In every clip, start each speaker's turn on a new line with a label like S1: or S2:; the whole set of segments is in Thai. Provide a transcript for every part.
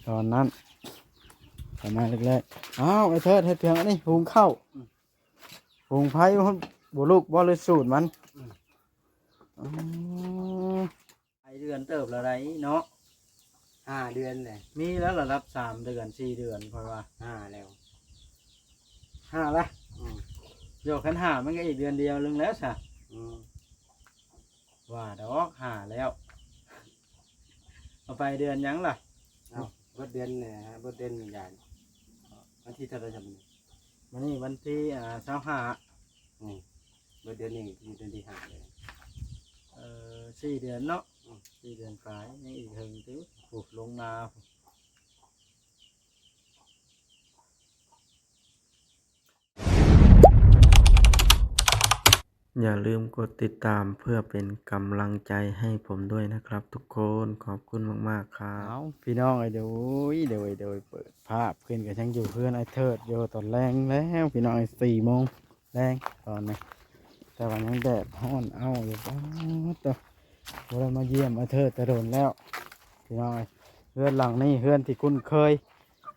S1: ตอนนั้นประมาณแรกๆอ้าวไอ้เทิดเฮ็ดเพียงอันนี้หุงข้าวหุงไผ่บ่ลูกบ่เลยสูตรมันอ๋อไอเดือนเติบละไรเนาะ
S2: 5 เดือนเลย
S1: มีแล้วระดับ3 เดือน4 เดือนเพราะว่า
S2: 5แล้ว
S1: 5ละโยกขัน5มันก็อีกเดือนเดียวนึงแล้วซะว่าดอก5แล้วเอาไปเดือนยังล่ะ
S2: เอาเบิดเดือนเนี่ยฮะเบิดเดือนใหญ่วันที่เท่าไหร่ครับ
S1: วันนี้วันที่25
S2: เบิดเดือนนี้คือเดือนที่5เลย
S1: 4 เดือนเนาะ4 เดือนปลายยังอีกถึงติ้วปลูกลงนาอย่าลืมกดติดตามเพื่อเป็นกำลังใจให้ผมด้วยนะครับทุกคนขอบคุณมากๆครับพี่น้องเดี๋ยวเปิดภาพขึ้นกับช่างอยู่เพื่อนไอ้เทิดโยตอนแรงแล้วพี่น้อง4 โมงแรงตอนนี้แต่วันยังแดดฮ้อนเอาอยู่ป้าตัวเรามาเยี่ยมไอ้เทิดแต่โดนแล้วพี่น้องเพื่อนหลังนี่เพื่อนที่คุ้นเคย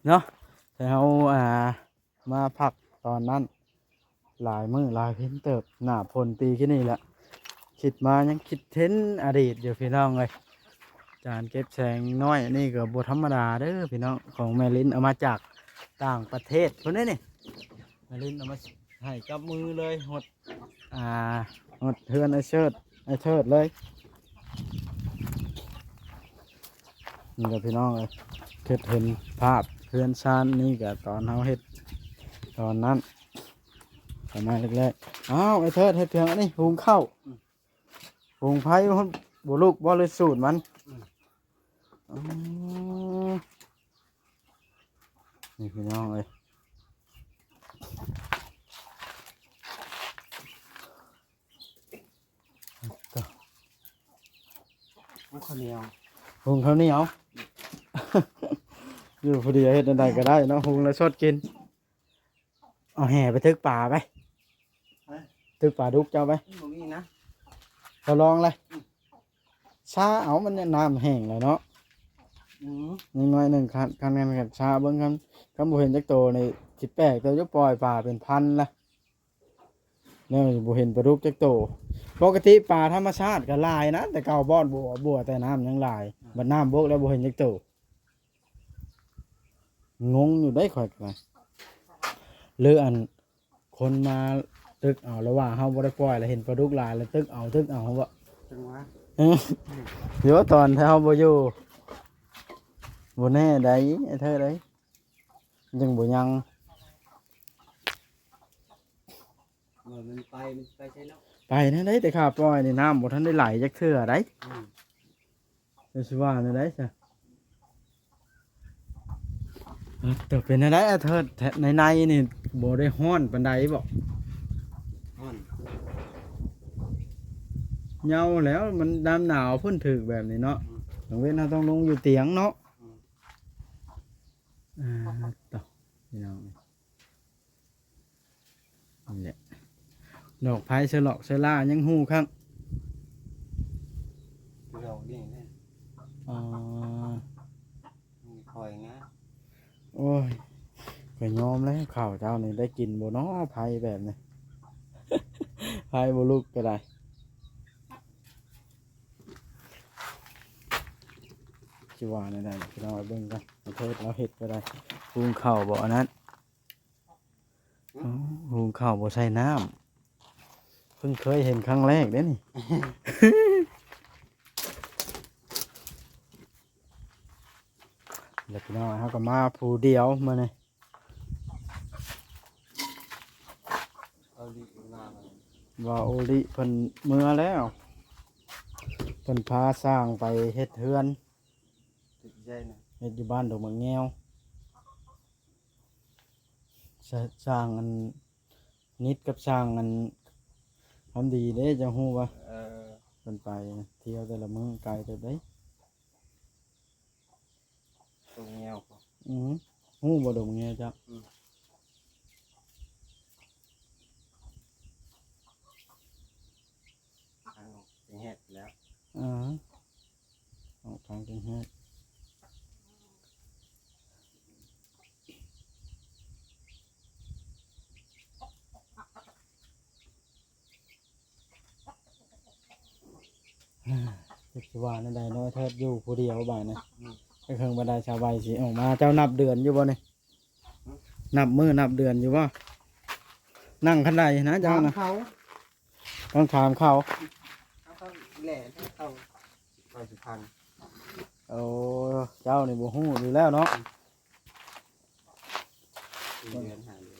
S1: เนาะแต่เขามาพักตอนนั้นหลายมื้อหลายเพิ่นเติบหน้าพลปีที่นี่แหละคิดมายังคิดเห็นอดีตอยู่พี่น้องเลยจานเก็บแสงน้อยนี่ก็บ่ธรรมดาเด้อพี่น้องของแม่ลินเอามาจากต่างประเทศคนนี้นี่แม่ลินเอามาให้กับมือเลยหดหดเฮือนไอเชิดเลยนี่ก็พี่น้องเลยเห็นภาพเฮือนชานนี่ก็ตอนเขาเฮ็ดตอนนั้นประมาณแรกๆอ้าวไอ้เทิดเฮ็ดเพียงอันนี้หุงข้าวหุงไผ่บ่ลูกบ่เลยสูตรมันนี่พี่น้องเอ้ย
S2: มันข้าวเหนียว
S1: หุงข้าวเหนียว อยู่พอดีเฮ็ดอันใดก็ได้เนาะหุงแล้วสดกินเอาแห่ไปทึกป่าไปทึกป่าดุกเจ้าไป
S2: ตรงนี้นะ
S1: เราลองเลยชาเอามันเนี่ยน้ำแห้งเลยเนาะนี่น้อยหนึ่งคันกันชาเบิ้งคำบุเห็นจักโตใน18ตัวจะปล่อยป่าเป็นพันละเนี่ยบุเห็นปลาดุกจักโตปกติป่าธรรมชาติก็ลายนะแต่เก่าบ้อนบัวแต่น้ำยังลายบัดน้ำบกแล้วบุเห็นจักโตงงอยู่ได้ข่อยกันเลืออันคนมาตึกเอาแล้วว่าเฮาบ่ได้ปล่อยแล้วเห็นปลาดุกลายแล้วตึกเอาบ่
S2: จังหวะ
S1: เดี๋ยวตอนเฮาบ่อยู่บ่แน่ได้ไอ้เธอได้ยังบ่ยัง
S2: มันไปใช่แล้ว
S1: ไปนั่นได้แต่ข้าปล่อยนี่น้ำบ่ทันได้ไหลจักเทื่อได้จะสิว่านั่นได้จ้ะแต่เป็นอะไรไอ้เธอในนี่บ่ได้ฮ้อนปานใดบ่
S2: ฮ้อน
S1: เหงาแล้วมันดำหนาวเพิ่นถึกแบบนี้เนาะต้องเว้นเราต้องลงอยู่เตียงเนาะต่อพี่น้องนี่แหละดอกไผ่เชลอกเชล่ายังฮู้ครับ
S2: เรานี่นะคอยนะ
S1: โอ้ยก็ยอมแล้วข้าวเจ้านี่ได้กินบ่เนาะไผ่แบบนี้ ไผ่บ่ลุกก็ได้สิว่าได้ได้พี่น้องเบิ่งกันประเทศเราเฮ็ดก็ได้หุงข้าวบ่อันนั้นหุงข้าวบ่ใส่น้ำเพิ่งเคยเห็นครั้งแรกเด้นี่ แล้วพี่น้องเขาก็มาผู้เดียวมาเนี่ยว่าโอลิเพิ่นเมื่อแล้วเพิ่นพาสร้างไปเฮ็ดเฮือนเฮ็ดอยู่บ้านดอกมะแงวสร้างอันนิดกับสร้างอันทำดีเด้จะฮู้ว่าเพิ่นไปเที่ยวแต่ละมื้อไกลแต่เด้
S2: ตรงเงี้ยว
S1: ฮู้บ่ดอกมะแงวจ้ะ
S2: เป็นเห็ดแล้ว
S1: ออกทางเป็นเฮ็ด สิว่านั่นใดเนาะเทิดอยู่ผู้เดียวบาดนะไปเครื่องบันไดชาวใบสิออกมาเจ้านับเดือนอยู่บ่นี่นับมื้อนับเดือนอยู่บ่นั่งคันใดนะเจ้านะ
S2: เขา
S1: ต้องถามเขา
S2: เขาแหล่เขาไปสุพรรณ
S1: โอ้เจ้านี่บ่ฮู้อยู่แล้วเนาะ
S2: 4 เดือน5 เดือน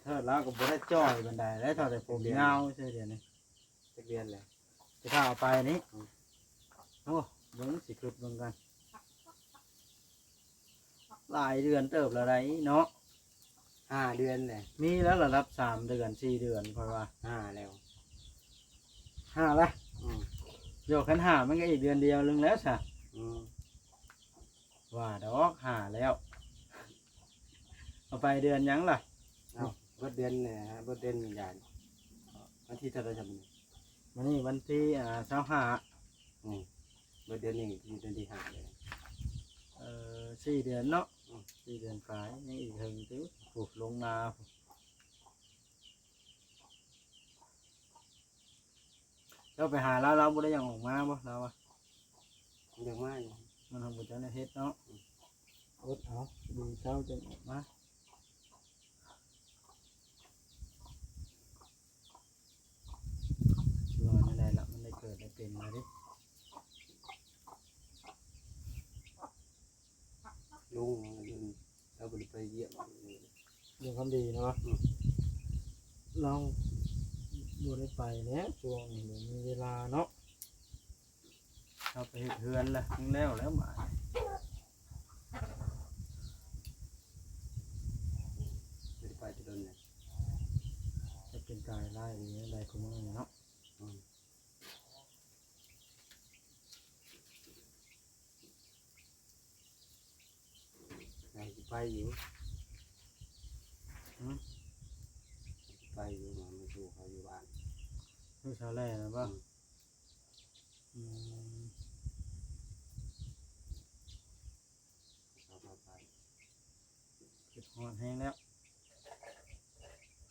S1: เทิดแล้วก็บ่ได้จ้อยบันไดแล้วเท่าแต่ผมยาวใช่เดี๋ยวนี้
S2: สักเดือนแหละ
S1: สิถ้าเอาไปนี่โอ้เบิ่งสิคิดเบิ่งกันหลายเดือนเติบแล้วไดเนาะ
S2: 5 เดือนแหละ
S1: มีแล้วระดับ3 เดือน4 เดือนค่อยว่า
S2: 5แล้ว
S1: 5ละ
S2: อืม
S1: โยกคัน5มันก็อีกเดือนเดียวนึงแล้วซะ
S2: อืม
S1: ว่าดอก5แล้วเอาไปเดือนหยังล่ะ
S2: เอาเบิดเดือนเนี่ยฮะเบิดเดือนยานวันที่เท่าไหร่จำ
S1: วันนี้วันที่25
S2: อืมเบิดเดือนนี้อยู่เดือนที่5เลย
S1: 4 เดือนเนาะ4 เดือนปลายยังอีกถึงติปลูกลงนาเราไปหาเราบ่ได้หยังออกมาบ่เราอะ
S2: ยังไม่
S1: มันทำบุญเจ้าในเฮ็ดเนาะอดเอาดีเจ้าจะออกมาชัวร์ไม่ได้ละมันได้เกิดได้เป็นมาดิ
S2: ลุงเราบริไปเยี่ยม
S1: เรื่องความดีเนาะเราบ่ได้ไปแล้วช่วงนี้บ่มีเวลาเนาะเราไปเฮ็ดเฮือนละทั้งแล้วหมาย
S2: บริไปจะโดนเนี่ย
S1: จะเป็นกายไล่หรืออะไรของมึงเนาะ
S2: ไปอยู่ไปอยู่มาไม่ถูกเขาอยู่บ้าน
S1: ลูกชาวแร่นะป่ะ
S2: เขามาไป
S1: คิดฮอดแห้งแล้ว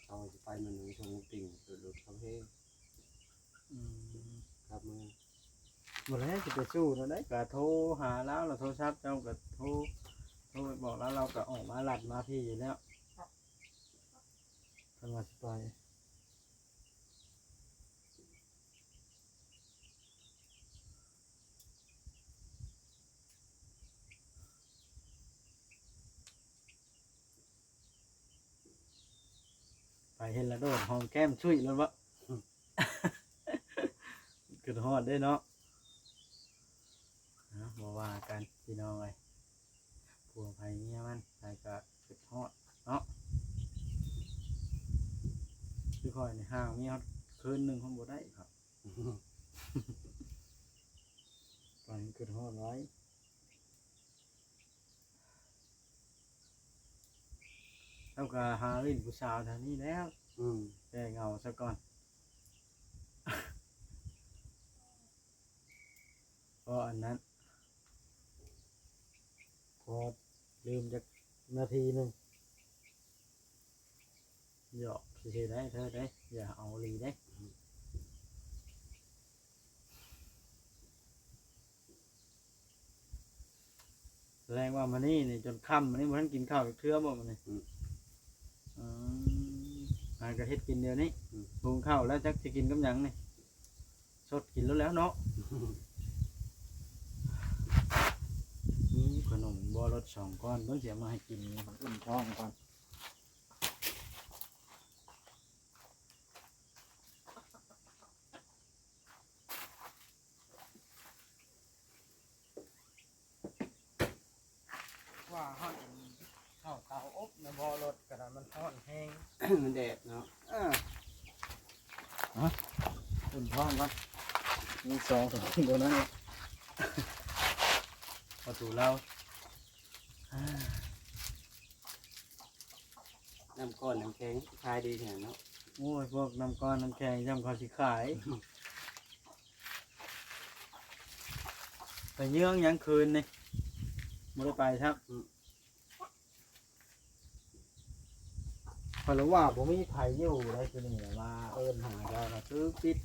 S2: เขาจะไปมันหนึ่งชงติ่งหลุดเขาเฮ้ครับมือ
S1: หมดแล้วจะไปสู้แล้วได้ก็โทรหาแล้วเราโทรศัพท์เจ้าก็โทรไปบอกแล้วเราก็ออกมาหลัดมาพี่อยู่แล้วทำมาสไปไปเห็นแล้วโดดหอมแก้มช่วยแล้ววะเกิดฮอดได้เนาะบอกว่ากันพี่น้องเลยผัวไผ่เมียมันใส่ก็เกิดฮอดเนาะคือคอยในห้างมีฮอดคืนหนึ่งของบ่ได้ครับไปเกิดฮอดไว้เท่ากับหาลิ้นผู้สาวทางนี้แล้วแก้เงาซะก่อนเพราะอันนั้นพอลืมจากนาทีหนึ่งหยอกสิได้เธอได้อย่าเอาลีได้แสดงว่ามันนี่จนค่ำมันนี่มันกินข้าวกับเทื่อบ่มันนี่หากระเฮ็ดกินเดียวนี้หุงข้าวแล้วจักจะกินกับหยังนี่สดกินแล้วเนาะขนมบัวรส2 ก้อนเพิ่งเสียมาให้กินอุ่นท้องก่อนว่าห้อนข้าวเตาอบในบัวรสกระดานมันห้อนแห้ง
S2: มันแดดเนาะ
S1: อุ่นท้องก่อนมี2 ถุงตัวนั้นประตูเรา
S2: น้ำก้อนน้ำแข็งคลายดีเนี่ยเนาะ
S1: โอ้ยพวกน้ำก้อนน้ำแข็งจำเขาสิขายไปเยื่องยังคืนนี่ไม่ได้ไปครับพอรู้ว่าผมมีไผอยู่ได้คือนี่มาเอิ้นหาเราคือปิด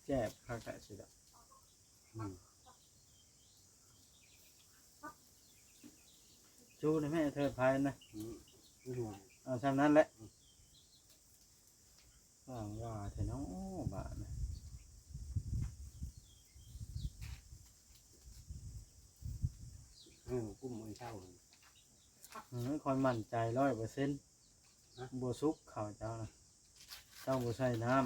S1: แจบข้าแกะสิดะ
S2: อืม
S1: ชูได้ไหมเธอพายนะ
S2: อืมไม่ห่วง
S1: เอาทำนั้นแหละว่าเธอน้องบาทนะ
S2: กุ้มมือเช่า
S1: คอยมั่นใจ100%
S2: ฮะ
S1: บัวซุกข่าวเจ้านะเจ้าบัวใส่น้ำ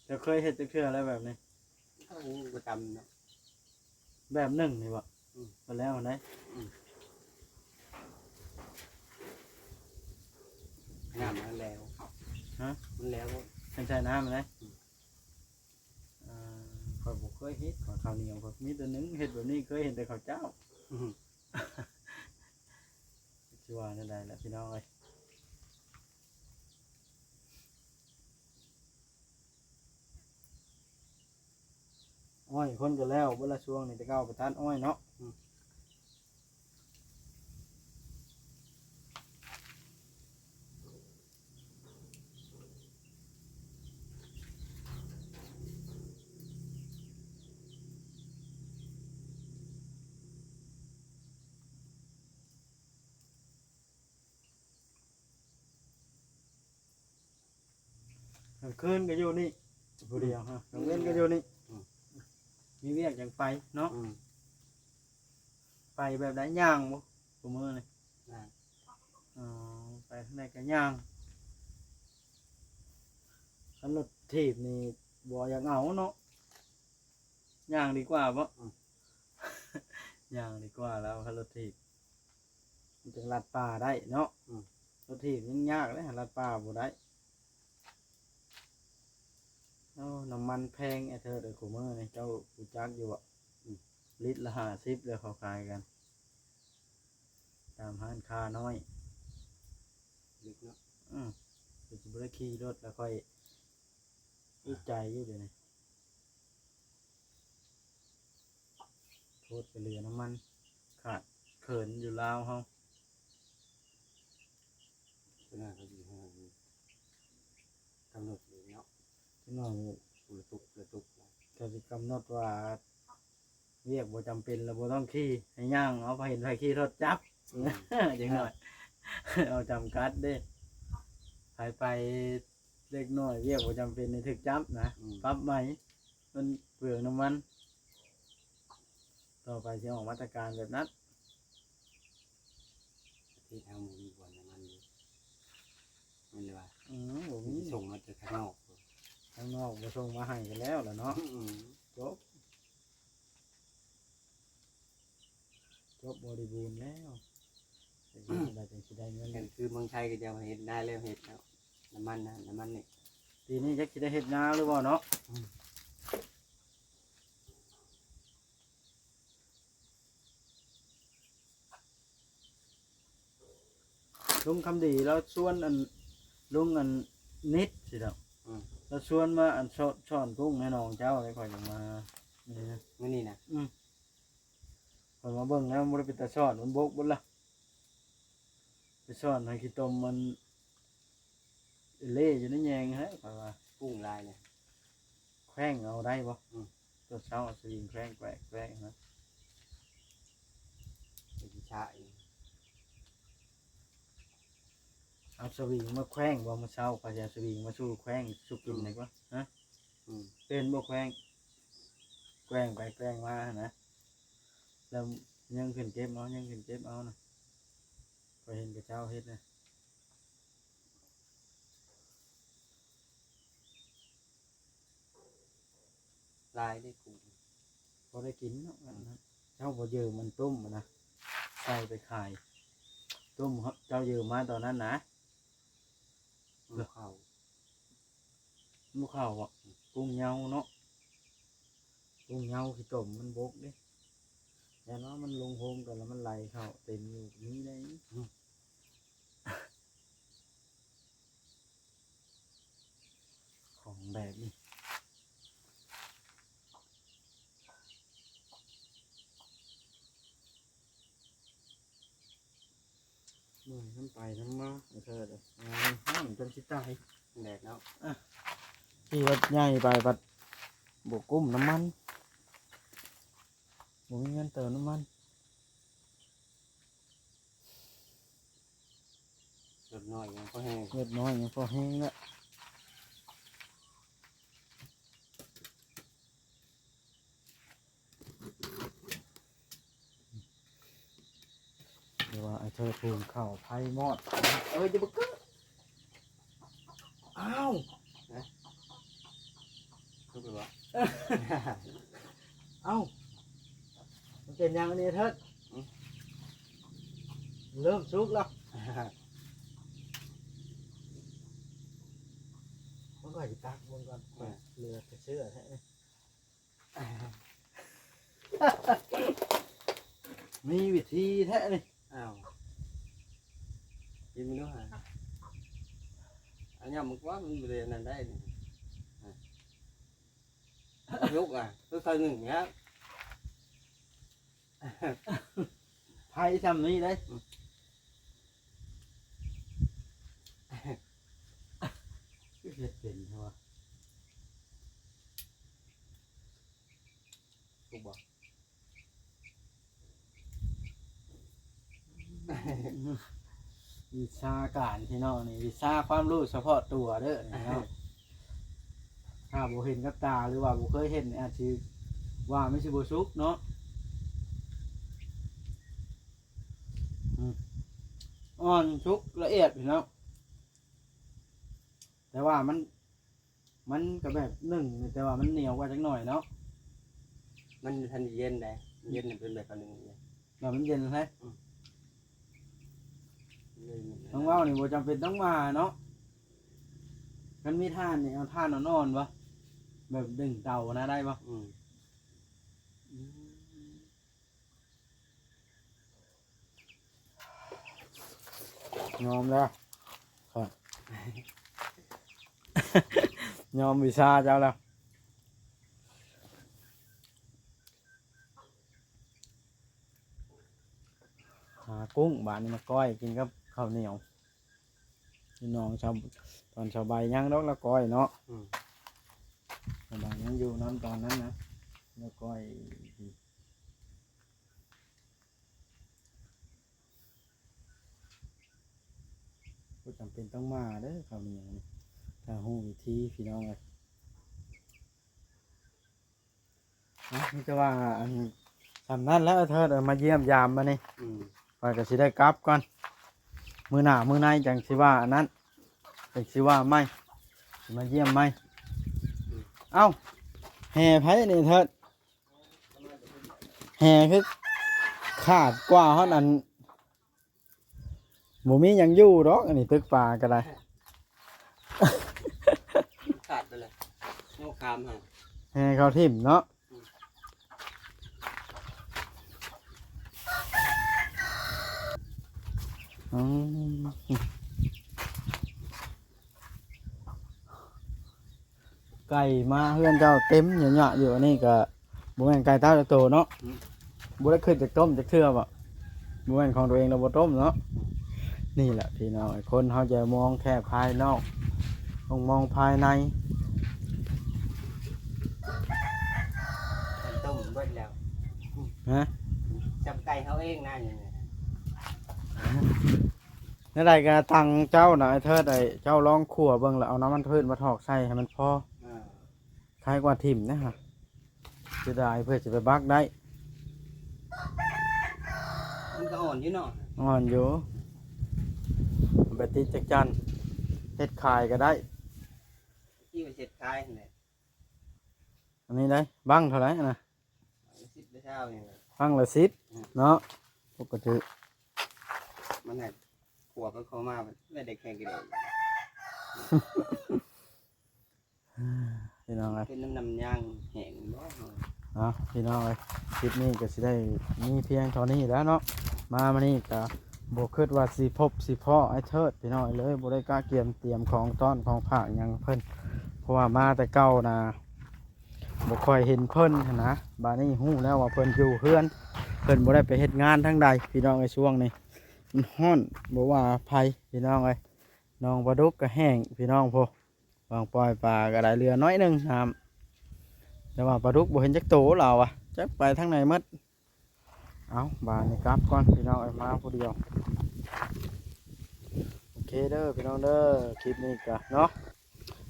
S1: จะเคยเห็ดจะเชื่ออะไรแบบนี้
S2: เข้าประจำเนาะ
S1: แบบหนึ่งนี่บ่
S2: อืม
S1: มาแล้วไหน
S2: น้ำมันแล้ว
S1: ฮะ
S2: มันแล้ว
S1: เป็นใส่น้ำไหม
S2: อืม
S1: คอยบุเคยเห็ดขอยข้าวเหนียวขอยมีตัวหนึงเห็ดแบบนี้เคยเห็นแต่ข้าวเจ้า
S2: อืม
S1: ชิว่านั่นได้แหละพี่น้องเอ้ยอ้อยคนก็แล้วเวลาช่วงนี่จะก้าวไปตัดอ้อยเนาะกลางคืนก็อยู่นี่ผู้เดียวฮะกลางเว้นก็อยู่นี่มีเวียกอย่างไปเนาะ
S2: อืม
S1: ไปแบบไหนย่างบ่ตัวมือนี่
S2: นั่น
S1: อ๋อไปข้างในก็ย่างคันรถถีบนี่บ่อยากเอาเนาะย่างดีกว่าบ่ ย่างดีกว่าแล้วคันรถถีบมันจะลัดป่าได้เนาะรถถีบยังยากเลยหาลัดป่าบ่ได้น้ำมันแพงไอ้เธอเด้อขู่มือนี่เจ้ารู้จักอยู่บ่ลิตรละ50เลยเขาขายกันตามร้านค้าน้อย
S2: ลึกเนาะ
S1: คือสิบ่ได้ขี่รถแล้วค่อยวิจัยอยู่เดี๋ยวนี้โทษไปเรือน้ำมันขาดเขินอยู่ลาวเฮา
S2: ก็น่าจะดีให้กำหนดเลยเนาะ
S1: พี่น้อง
S2: ประตุกนะ
S1: ก็สิกำหนดว่าเรียกบ่จำเป็นแล้วบ่ต้องขี่ให้ย่างเอาไปเห็นไปขี่รถจับ จังหน่อย เอาจำกัดเด้ไปเล็กน้อยเรียกบ่จำเป็นในถึกจับนะปรับใหม่มันเปลืองน้ำมันต่อไปสิออกมาตรการแบบนั้น
S2: ที่ทางหมูมีบ่อนน้ำมันอยู่มันเลยว่า
S1: บ่
S2: มี
S1: มี
S2: ส่งมาจากข้างนอก
S1: ข้างนอกบ่ส่งมาให้กันแล้วล่ะเนาะ จบบริบูรณ์แล้วแต่ยังไม่ได้จังสิได้เงิน
S2: เห็นคือเมืองไทยก็จะเห็นได้แล้วเห็ดแล้วน้ำมันนะน้ำมันนี่
S1: ปีนี้จักสิได้เฮ็ดนาหรือบ่เนาะลุงคำดีแล้วชวนอันลุงอันนิดสิดอกแล้วชวนมาอันช้อนกุ้งให้น้องเจ้าเลยข่อยจะมานี่นะ
S2: มื่อนี่นะ
S1: ข่อยมาเบิ่งแล้วมันบ่ได้เป็นตาช้อนมันบกเบิดละไปช้อนให้ขี้ตมมันเละอยู่ในแยงให้ข่อยว่า
S2: กุ้งลายเนี่ย
S1: แขว้งเอาได้บ่ตัวเช้าเอาสวิงแขว้งแกว้งนะ
S2: เป็นชาเอง
S1: เอาสวิงมาแขว้งบ่มาเช้าข่อยจะเอาสวิงมาสู้แขว้งสู้กินได้บ่ฮะเป็นบ่แขว้งแกว้งไปแกว้งมานะแล้วยังขึ้นเก็บเอายังขึ้นเก็บเอานะข่อยเห็นกับเจ้าเฮ็ดนะ
S2: ลายได้กุ้ง
S1: พอได้กินเนาะอันนั้นเจ้าบ่เยอะมันต้มอะนะใส่ไปขายต้มเจ้าเยอะมาตอนนั้นนะ
S2: เข้า
S1: บ่เข้าอ่ะกุ้งเหยาเนาะกุ้งเหยาขี้ต้มมันบกเด้แต่ว่ามันลงโฮมกันแล้วมันไหลเข้าเต็มอยู่นี่ได้ของแบบนี้เมื่อยน้ำไปน้ำมาเธอเด้องานห้ามจนสิตาย
S2: แดดเนาะ
S1: ขี่รถใหญ่ไปบัดบ่กุ้มน้ำมันบ่มีเงินเติมน้ำมัน
S2: รถน้อยยังก็แห้ง
S1: เล็กน้อยยังพอแห้งแล้วเดี๋ยวว่าไอ้เธอพูนเข้าไพ่มอดจะบึกอ้าว
S2: รู้ไปว่า
S1: เอ้ามันเป็นยังอันนี้เถิดเริ่มสุกแล้วมันก็จะตักมันก่อนเรือจะเชื่อแท้มีวิธีแท้เลย
S2: อ้าวกินไม่รู้ฮะอันนี้มันว่ามันเรียนนั่นได้นี่ลูกตัวเธอหนึ่งเนี้ย
S1: ไพ่ทำนี่เลยก็เห็ดเป็นใช่ปะ
S2: ถูกบอก
S1: วิชาการที่นอกนี่วิชาความรู้เฉพาะตัวเด้อนี่เนาะถ้าบ่เห็นกับตาหรือว่าบ่เคยเห็นอาจสิว่าไม่ใช่บ่สุกเนาะอ่อนสุกละเอียดพี่น้องแต่ว่ามันก็แบบหนึ่งแต่ว่ามันเหนียวกว่าจักหน่อยเนาะ
S2: มันทันเย็นได้เย็นเป็นแบบอันหนึ่งเนี่ย
S1: แล้วมันเย็นแท้
S2: เลย
S1: ต้องเว้านี่บ่จำเป็นต้องมาเนาะมันมีท่านนี่เอาท่านนอนๆบ่แบบดึงเตานะได้บ่ ยอมแล้วครับ ยอมวิชาเจ้าแล้วหากุ้งบานนี้มาก้อยกินกับข้าวเหนียวพี่น้องชาวตอนชาวใบย่างดอกแล้วก้อยเนาะชาวใบยังอยู่น้ำตอนนั้นนะแล้วก้อยก็จำเป็นต้องมาเด้อข้าวเหนียวนี่ถ้าหูวิธีพี่น้องเลยนี่จะว่าอันสำนั้นแล้วเธอมาเยี่ยมยามมานี่ไปก็สิได้กลับก่อนมือหน้ามือในจังสิว่าอันนั้นจังสิว่าไม่สิมาเยี่ยมไม่เอ้าแห่ไผนี่เธอแห่คือขาดกว่าเท่านั้นหมูมีหยังอยู่ดอกอันนี้ตึกป่าก็ได้
S2: ขาดไปเลยโน้คามฮะ
S1: แห่เขาทิ่มเนาะไก่มาเพื่อนเจ้าเต็มเหยอะๆอยู่อันนี้ก็บุแม่นไก่เต้าจะโตเนาะบุได้ขึ้นจากต้มจากเทื่อบ่บุแม่นของตัวเองเราบ่ต้มเนาะนี่แหละพี่น้องคนเขาจะมองแค่ภายนอกต้องมองภายใน
S2: ต้มเบิ้ลแล้ว
S1: ฮะ
S2: จับไก่เขาเองนะอย่างเงี้ย
S1: นั่นใดก็ตังเจ้าน่ะไอ้เทิดไอ้เจ้าลองขั่วเบิ่งแล้วเอาน้ำมันพืชมาถอกใส่ให้มันพอคล้ายกว่าถิ่มนะฮะจะได้เพื่อจะไปบักได้
S2: มันก็อ่อนอยู่เนาะ
S1: อ่อนอยู่ไปติดจักจันเฮ็ดขายก็ได้
S2: ที่ไปเช็ดคายเนี่ย
S1: อันนี้ได้บังเท่าไหร่นะ
S2: สิบเช้าเนี่ย
S1: บังละ10เนาะปกติ
S2: มันเนี่ยขวบก็เข้ามาไม่ได้แข่งกันเลย
S1: พี่น้องเอ้ย
S2: เป็นน้ำย่างแห้งเนาะ
S1: พี่น้องเอ้ยคลิปนี้ก็สิได้มีเพียงเท่านี้แล้วเนาะมานี่ก็บ่คิดว่าสิพบสิพ่อไอ้เทิดพี่น้องเลยบ่ได้กล้าเตรียมของต้อนของฝากหยังเพิ่นเพราะว่ามาแต่เก่านะบ่ค่อยเห็นเพิ่นหั้นนะบัดนี้ฮู้แล้วว่าเพิ่นอยู่เฮือนเพิ่นบ่ได้ไปเฮ็ดงานทางใดพี่น้องในช่วงนี้มันร้อนบ่ว่าภัยพี่น้องเอ้ยน้องปลาดุกก็แห้งพี่น้องพอป วางปล่อยปลาก็ได้เรือน้อยหนึงน้ำแต่ว่าปลาดุกบ่เห็นจักโตเราอ่ะจักไปทางไหนหมดเอาบานนี่ครับก่อนพี่น้องเอามาผู้เดียวโอเคเด้อพี่น้องเด้อคลิปนี้ก็เนาะ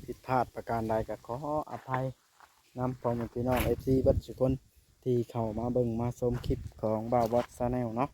S1: ผิดพลาดประการใดก็ขออภัยนำพ่อแม่พี่น้อง FC เบิดทุกคนที่เข้ามาเบิ่งมาชมคลิปของบ่าวบอสชาแนลเนาะ